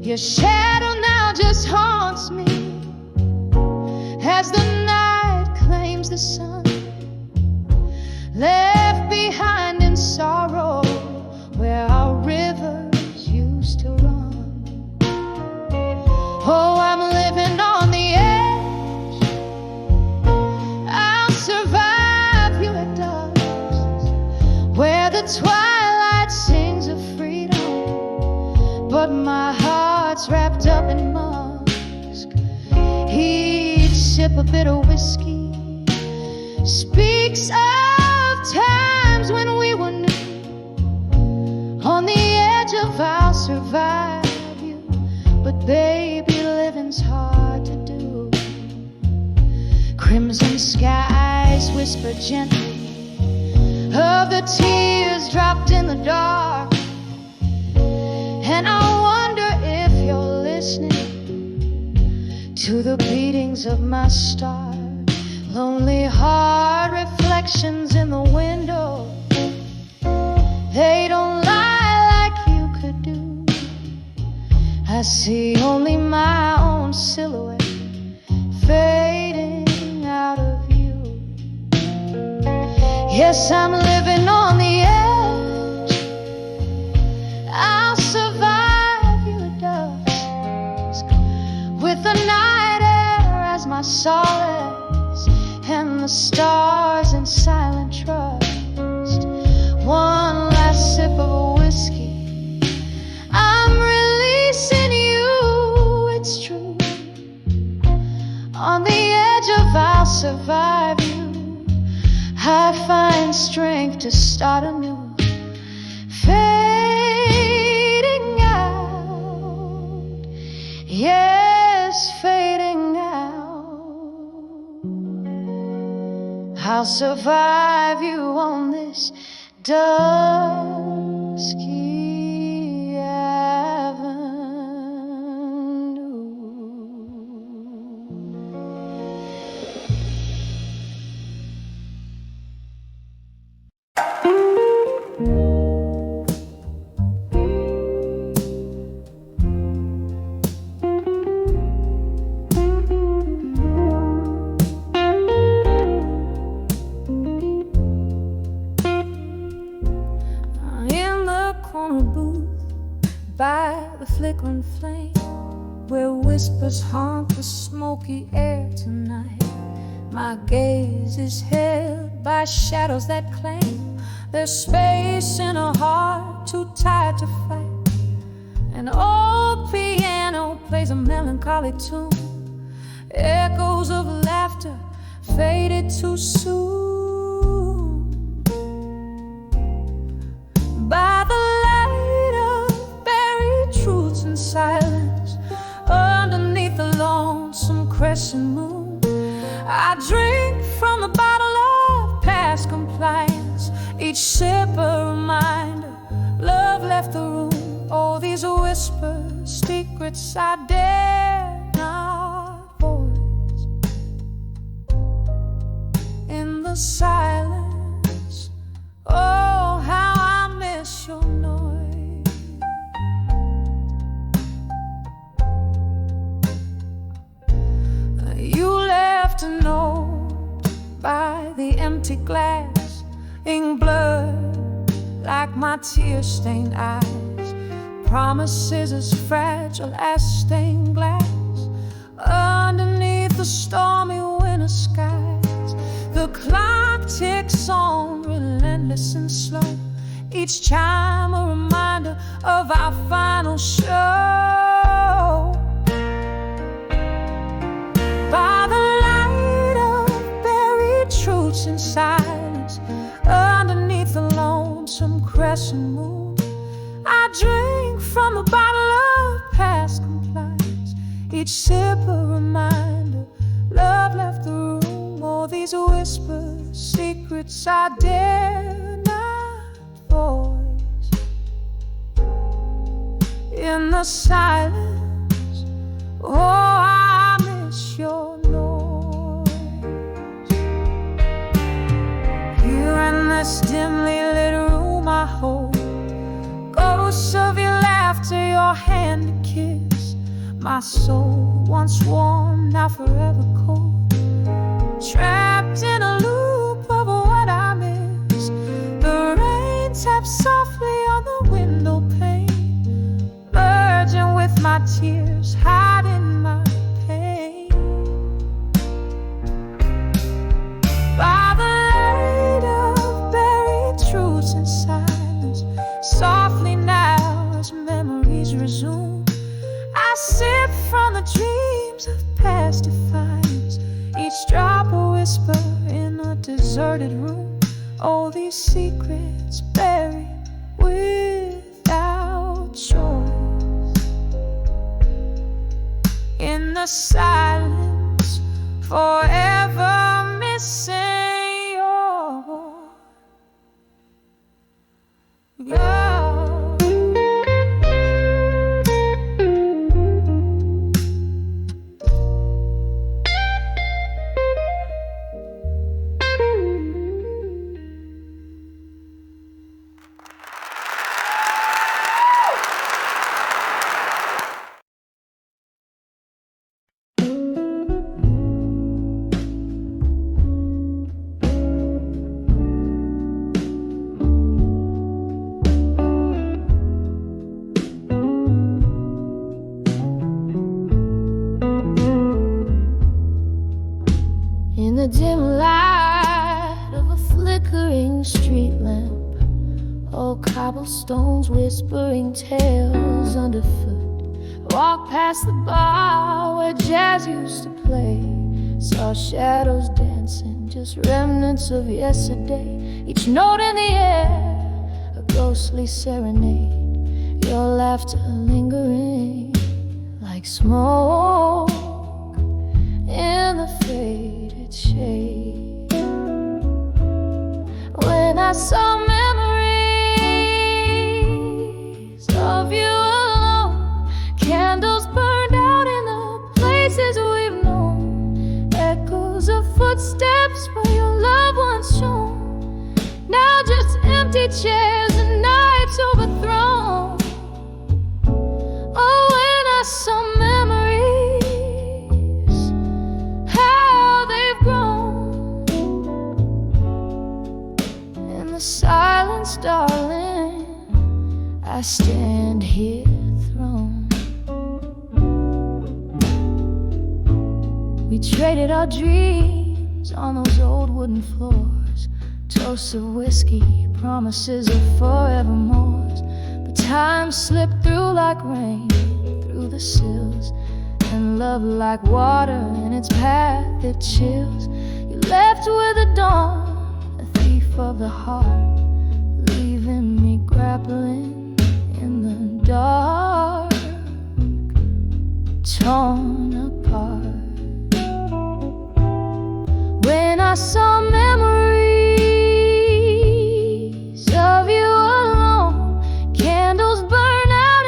Your shadow now just haunts me as the night claims the sun, left behind in sorrow where our rivers used to run. Oh, I'm living on the edge. I'll survive you at dusk, where the twilight sings of freedom, but my heart's wrapped up in musk. Each sip of bitter whiskey speaks of times when we were new. On the edge of I'll survive you, but baby, living's hard to do. Crimson skies whisper gently of the tears dropped in the dark, and I wonder if you're listening to the beatings of my star. Lonely heart reflections in the window, they don't lie like you could do. I see only my own silhouette fading out of you. Yes, I'm living on the edge. I'll survive you at dusk, with the night air as my solace and the stars in silent trust. One last sip of whiskey, I'm releasing you, it's true. On the edge of I'll survive you, I find strength to start anew. Fading out, yes, fading out. I'll survive you on this dusky avenue. By the flickering flame, where whispers haunt the smoky air tonight, my gaze is held by shadows that claim there's space in a heart too tired to fight. An old piano plays a melancholy tune, echoes of laughter faded too soon. By the truths in silence, underneath the lonesome crescent moon, I drink from the bottle of past compliance, each sip a reminder love left the room. Oh, these whispers, secrets I dare not voice. In the silence, oh, how I miss your noise. You left a note by the empty glass, ink blurred like my tear-stained eyes. Promises as fragile as stained glass underneath the stormy winter skies. The clock ticks on, relentless and slow, each chime a reminder of our final show. By the light of buried truths in silence, underneath the lonesome crescent moon, I drink from the bottle of past compliance, each sip a reminder love left the room. All these whispers, secrets I dare not voice. In the silence, oh, I miss your noise. Here in this dimly lit room I hold ghosts of your laughter, your hand to kiss. My soul, once warm, now forever cold, trapped in a loop of what I miss. The rain taps softly on the window pane, merging with my tears, hiding my pain. By the light of buried truths in silence, softly now as memories resume, I sip from the dreams of past defiance, each drop a whisper in a deserted room. Oh, these secrets buried without choice. In the silence, forever missing your the dim light of a flickering street lamp, old cobblestones whispering tales underfoot. Walk past the bar where jazz used to play, saw shadows dancing, just remnants of yesterday. Each note in the air, a ghostly serenade, your laughter lingering like smoke in the faded shade. When I saw memories of you alone, candles burned out in the places we've known, echoes of footsteps where your love once shone, now just empty chairs and nights overthrown. Oh, when I saw silence, darling, I stand here thrown. We traded our dreams on those old wooden floors, toasts of whiskey, promises of forevermores. But time slipped through like rain, through the sills, and love like water in its path it chills. You left with the dawn, of the heart, leaving me grappling in the dark, torn apart. When I saw memories of you alone, candles burn out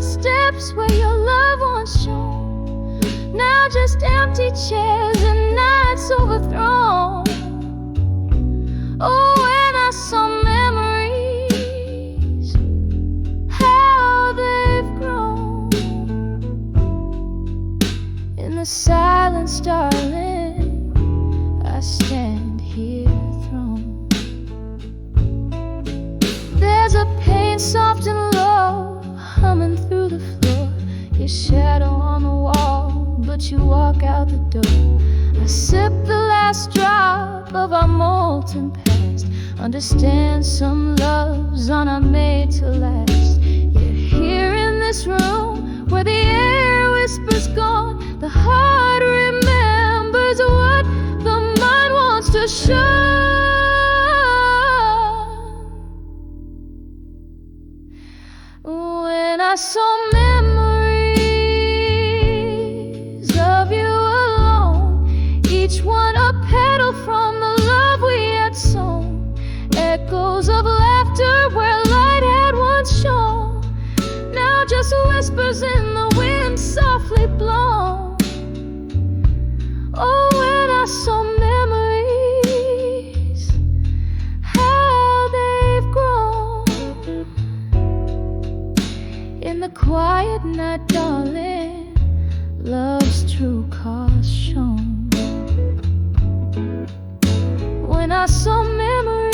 footsteps where your love once shone. Now just empty chairs and nights overthrown. Oh, when I saw memories, how they've grown. In the silence, darling, I stand here thrown. There's a pain soft and low, humming through the floor. Your shadow on the wall, but you walk out the door. I sip the last drop of our molten past. Understand some loves are not made to last. You're here in this room where the air whispers gone. The heart remembers what the mind wants to show. When I saw memories of you alone, each one a petal from the love we had sown. Echoes of laughter where light had once shone. Now just whispers in the wind softly blown. Oh, when I saw memories, how they've grown. In the quiet night, darling, love's true cause shown. When I saw memories,